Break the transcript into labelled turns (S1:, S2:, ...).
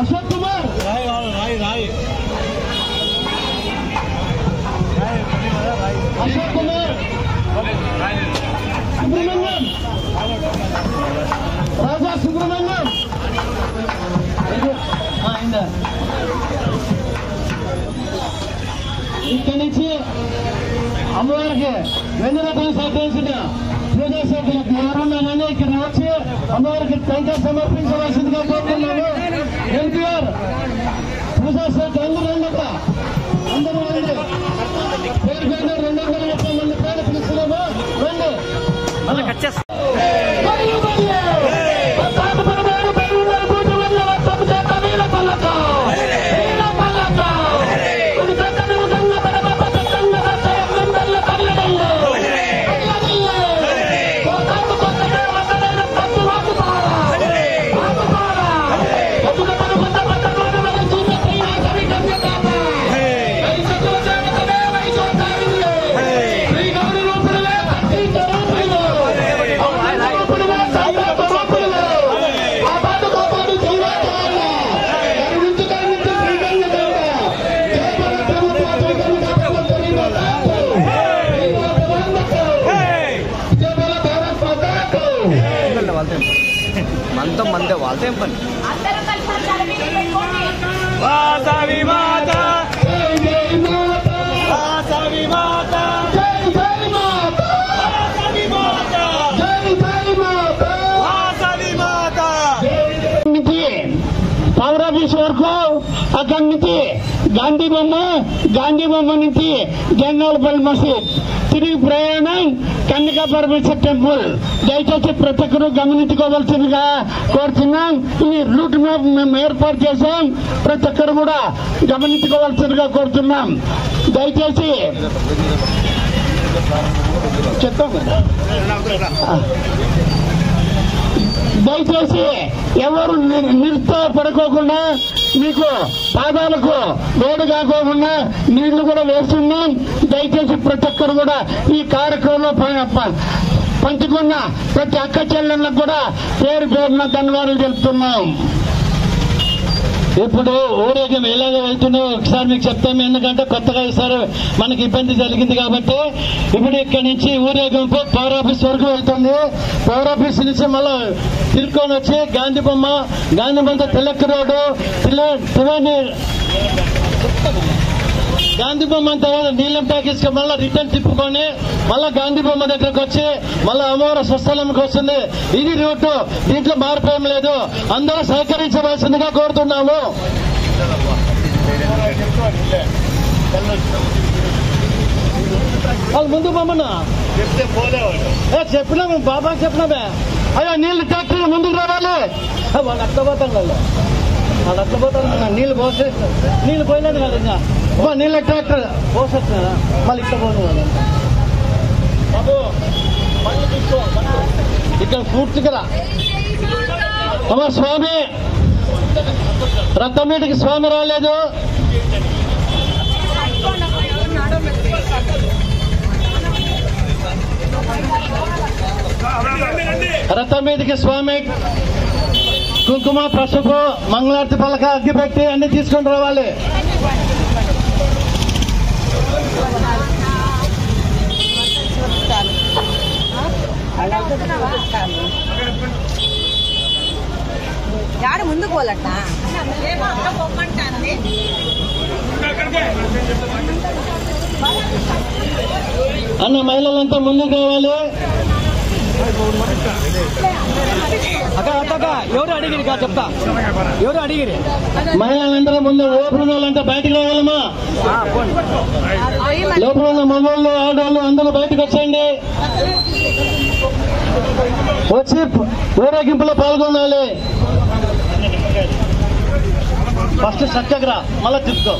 S1: अशोक कुमार राय अशोक कुमार सुब्रमण्यम राजा सुब्रमण्यम इక్కడి నుంచి అమ్మవారికి వెన్నెలతో సహకరించిన ప్రజాసేవకులకు ఎవరున్నానని ఇక్కడ వచ్చి అమ్మవారికి టెంకాయ సమర్పించవలసిందిగా కోరుతున్నాము. ఎన్టీఆర్ ప్రజాసేవకు అందరూ రండి. పేరు పైన 230 మంది పేరు పిలుస్తున్నాము. రండి.
S2: మనతో మందే వాళ్ళతో ఏం పని.
S1: పవర్ ఆఫీస్ వరకు అక్కడి నుంచి గాంధీ బొమ్మ నుంచి జంగాలపల్లి మసీద్ తిరిగి ప్రయాణం కన్యకా పరమేశ్వర టెంపుల్. దయచేసి ప్రతి ఒక్కరూ గమనించుకోవాల్సిందిగా కోరుతున్నాం. ఈ రూట్ మ్యాప్ మేము ఏర్పాటు చేశాం, ప్రతి ఒక్కరు కూడా గమనించుకోవాల్సిందిగా కోరుతున్నాం. దయచేసి చెప్తాం కదా, దయచేసి ఎవరు నిరుత్సాహపడుకోకుండా మీకు పాదాలకు వేడి కాకోకుండా నీళ్లు కూడా వేస్తున్నాం. దయచేసి ప్రతి ఒక్కరు కూడా ఈ కార్యక్రమంలో పంచుకున్న ప్రతి అక్క చెల్లెళ్ళకు కూడా పేరు పేరున ధన్యవాదాలు తెలుపుతున్నాం.
S3: ఇప్పుడు ఊరేగం ఎలాగ వెళ్తుందో ఒకసారి మీకు చెప్తాము. ఎందుకంటే కొత్తగా ఈసారి మనకి ఇబ్బంది జరిగింది కాబట్టి ఇప్పుడు ఇక్కడి నుంచి ఊరేగింపు పవర్ ఆఫీస్ వరకు వెళ్తుంది. పవర్ ఆఫీస్ నుంచి మళ్ళా తిరుక్కొని వచ్చి గాంధీ బొమ్మ తిలక్ రోడ్డు గాంధీ బొమ్మ అంతా నీలం ప్యాకేజ్ మళ్ళీ రిటర్న్ తిప్పుకొని మళ్ళా గాంధీ బొమ్మ దగ్గరకు వచ్చి మళ్ళా అమ్మవారి స్వస్థలంకి వస్తుంది. ఇది రూటు, దీంట్లో మార్పు ఏం లేదు. అందరూ సహకరించవలసిందిగా కోరుతున్నాము. వాళ్ళు ముందు బొమ్మను చెప్పినాము, బాబాకి చెప్పినామే. అయ్యో నీళ్ళు ట్రాక్టర్ ముందుకు రావాలి. వాళ్ళు అట్లా పోతాను వాళ్ళు అట్లా పోతాను. నీళ్ళు పోసేస్తారు, నీళ్ళు పోయలేదు కదా ఇంకా నీళ్ళ ట్రాక్టర్ పోసేస్తున్నా మళ్ళీ ఇట్లా పోను కదా బాబు. ఇక్కడ పూర్తిగా అమ్మ స్వామి రథమీటికి స్వామి రాలేదు. రథం మీదకి స్వామి కుంకుమ పసుపు మంగళారతి పలక అగ్గి పెట్టి అన్ని తీసుకొని రావాలి.
S4: ముందుకు పోలట
S3: అన్న మహిళలంతా ముందుకు రావాలి. అక్క ఎవరు అడిగిరి చెప్తా, ఎవరు అడిగిరి మహిళలందరూ ముందు లోపల వాళ్ళంతా బయటకు రావాలమ్మా. లోపల ఉన్న మగవాళ్ళు ఆడవాళ్ళు అందరూ బయటకు వచ్చేయండి, వచ్చి ఊరేగింపులో పాల్గొనాలి. ఫస్ట్ సత్యాగ్రహ మళ్ళా తిప్పుకో